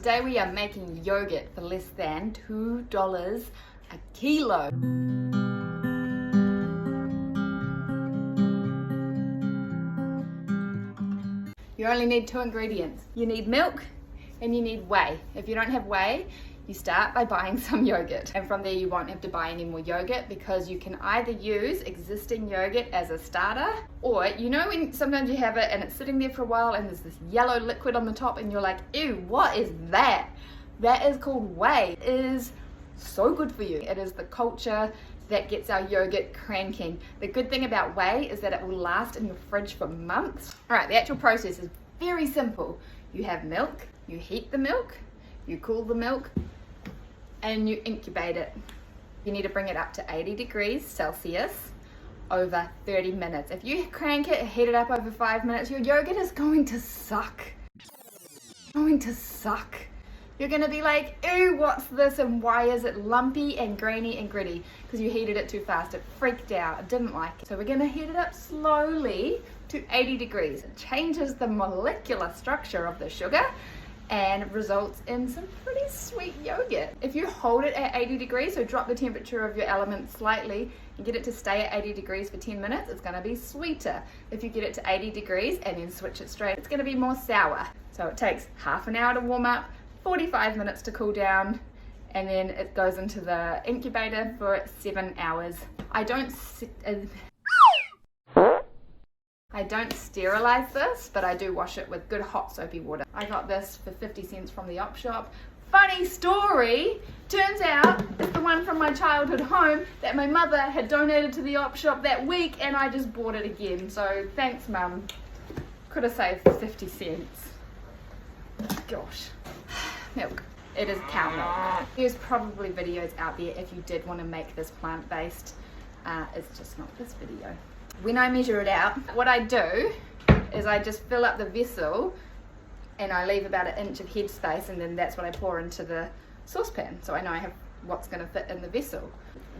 Today we are making yogurt for less than $2 a kilo. You only need 2 ingredients. You need milk and you need whey. If you don't have whey, you start by buying some yogurt. And from there you won't have to buy any more yogurt because you can either use existing yogurt as a starter, or you know when sometimes you have it and it's sitting there for a while and there's this yellow liquid on the top and you're like, ew, what is that? That is called whey. It is so good for you. It is the culture that gets our yogurt cranking. The good thing about whey is that it will last in your fridge for months. All right, the actual process is very simple. You have milk, you heat the milk, you cool the milk, and you incubate it. You need to bring it up to 80 degrees Celsius over 30 minutes. If you crank it, heat it up over 5 minutes, your yogurt is going to suck. Going to suck. You're gonna be like, ew, what's this and why is it lumpy and grainy and gritty? Because you heated it too fast, it freaked out, I didn't like it. So we're gonna heat it up slowly to 80 degrees. It changes the molecular structure of the sugar and results in some pretty sweet yogurt. If you hold it at 80 degrees, so drop the temperature of your element slightly and get it to stay at 80 degrees for 10 minutes, it's gonna be sweeter. If you get it to 80 degrees and then switch it straight, it's gonna be more sour. So it takes half an hour to warm up, 45 minutes to cool down, and then it goes into the incubator for 7 hours. I don't sterilize this, but I do wash it with good hot soapy water. I got this for 50 cents from the op shop. Funny story, turns out it's the one from my childhood home that my mother had donated to the op shop that week, and I just bought it again. So thanks, Mum. Could have saved 50 cents. Gosh. Milk. It is cow milk. There's probably videos out there if you did want to make this plant-based. It's just not this video. When I measure it out, what I do is I just fill up the vessel and I leave about 1 inch of head space, and then that's what I pour into the saucepan. So I know I have what's going to fit in the vessel.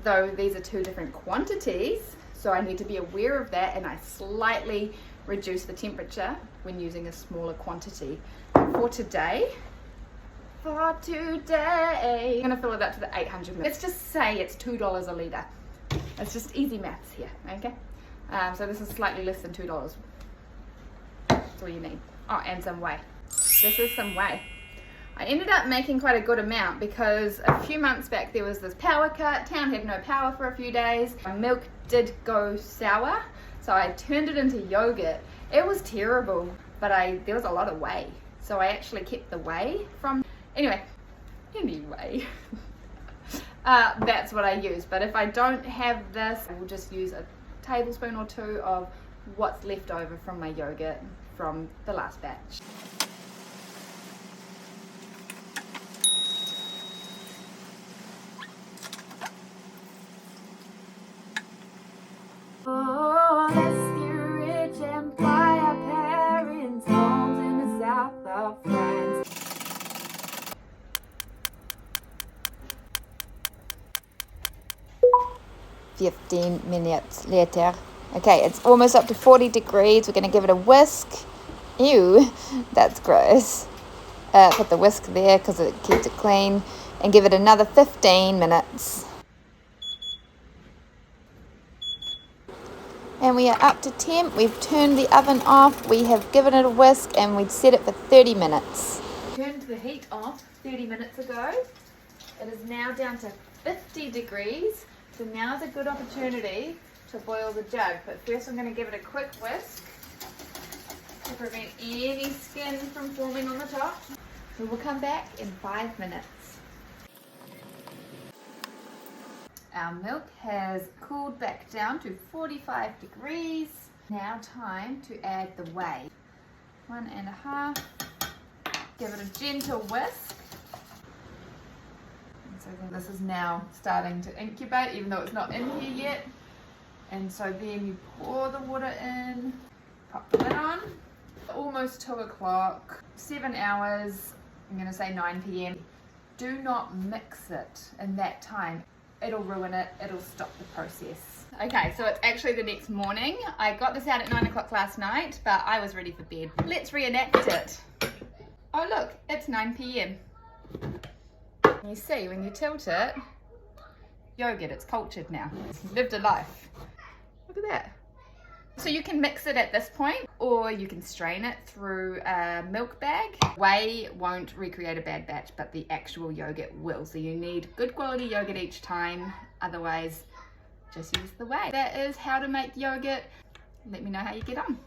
Though these are 2 different quantities, so I need to be aware of that, and I slightly reduce the temperature when using a smaller quantity. For today, I'm gonna fill it up to the 800 ml. Let's just say it's $2 a litre. It's just easy maths here, okay? So this is slightly less than $2. That's all you need. Oh, and some whey. This is some whey. I ended up making quite a good amount because a few months back there was this power cut. Town had no power for a few days. My milk did go sour, so I turned it into yogurt. It was terrible, but there was a lot of whey. So I actually kept the whey from, anyway, that's what I use. But if I don't have this, I will just use a tablespoon or 2 of what's left over from my yogurt from the last batch. Oh, let's get rich and buy our parents' homes in the south of France. "15 minutes later." Okay, it's almost up to 40 degrees. We're going to give it a whisk. Ew, that's gross. Put the whisk there because it keeps it clean. And give it another 15 minutes. And we are up to temp. We've turned the oven off. We have given it a whisk and we'd set it for 30 minutes. Turned the heat off 30 minutes ago. It is now down to 50 degrees. So now's a good opportunity to boil the jug. But first I'm going to give it a quick whisk to prevent any skin from forming on the top. We will come back in 5 minutes. Our milk has cooled back down to 45 degrees. Now time to add the whey. 1.5. Give it a gentle whisk. And so then this is now starting to incubate, even though it's not in here yet. And so then you pour the water in, pop the lid on. Almost 2 o'clock, 7 hours, I'm going to say 9 p.m. Do not mix it in that time. It'll ruin it, it'll stop the process. Okay, so it's actually the next morning. I got this out at 9 o'clock last night, but I was ready for bed. Let's reenact it. Oh look, it's 9 p.m. You see, when you tilt it, yogurt, it's cultured now. It's lived a life. Look at that. So you can mix it at this point, or you can strain it through a milk bag. Whey won't recreate a bad batch, but the actual yogurt will. So you need good quality yogurt each time, otherwise just use the whey. That is how to make yogurt. Let me know how you get on.